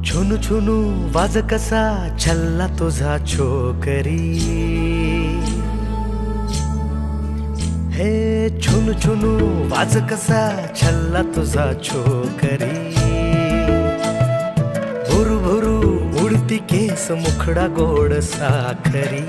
छुनू छुनू वाज कसा छल्ला तुझा छोकरी, हे छुनू छुनू वाज कसा छल्ला तुझा छोकरी। भुरु भुरु उडती केस मुखडा गोड साखरी,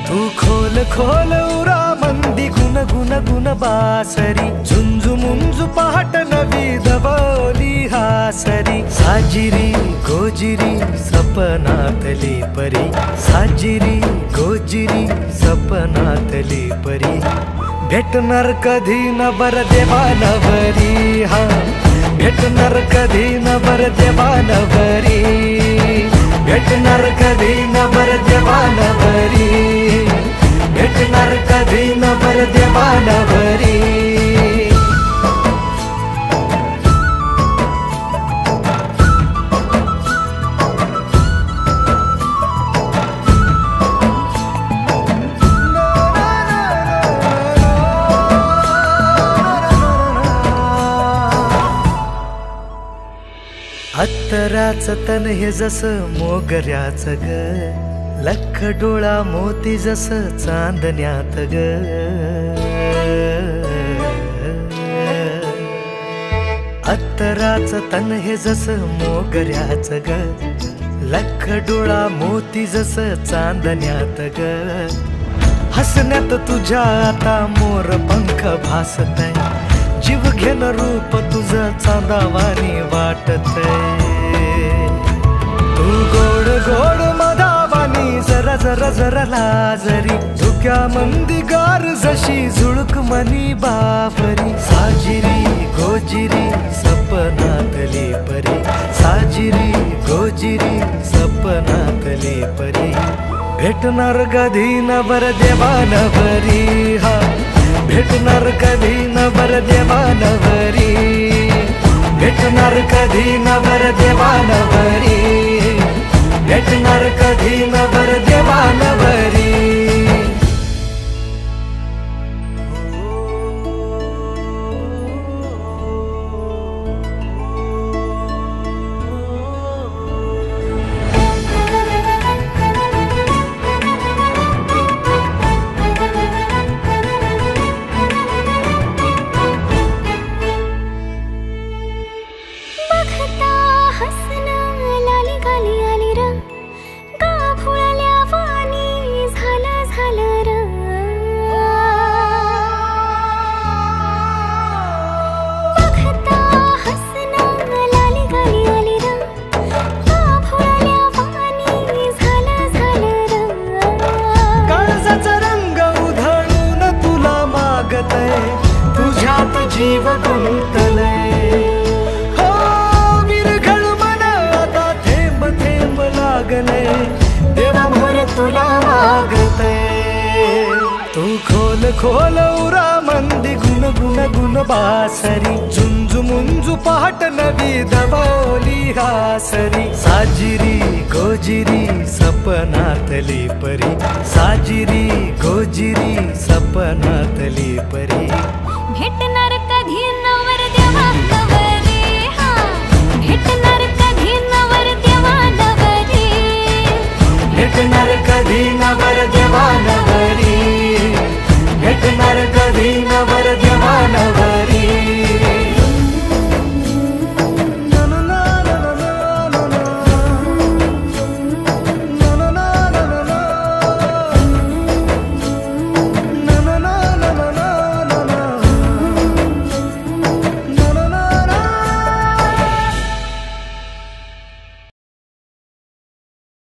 तू खोल खोल उरा मंदी गुन गुन गुन बासरी। झुंजू मुंजू पहाट नवी दबवली हासरी, साजिरी गोजिरी सपनातली परी, साजिरी गोजिरी सपनातली परी। भेटणार कधी न बर देवा नवरी, हा भेटणार कधी न बर देवा नवरी, भेटणार कधी न बर देवा नवरी, भेटणार कधी न बर देवा नवरी। अत्तराचं तन हे जसं मोगऱ्याचं ग, लख डोळा मोती जसं चांदण्यात ग। अत्तराचं तन हे जसं मोगऱ्याचं ग, लख डोळा मोती जसं चांदण्यात ग। हसण्यात तुझ्या आता मोर पंख भासतय, जीव घेन रूप तुझं चांदावानी वाटतय। तू गोड गोड मधावानी जरा जरा जरा लाजरी, झुक्या मंदी गार जशी झुळक मनी बापरी। साजिरी गोजिरी सपनातली परी, साजिरी गोजिरी सपनातली परी। भेटणार कधी न बर देवा नवरी, हा भेटणार कधी न बर देवा नवरी, भेटणार कधी न बर देवा नवरी, भेटणार कधी न बर देवा नवरी। तुझ्यात जीव गुंतलय, हो विरघळ मन आता थेंब थेंब लागले, देवा मोर तुला मागते। तू खोल खोल उरा मंदी गुन गुन गुन बासरी, झुंजू मुंजू पहाट नवी दबवली हासरी। साजिरी गोजिरी सपनातली परी, साजिरी गोजिरी सपनातली परी। भेटणार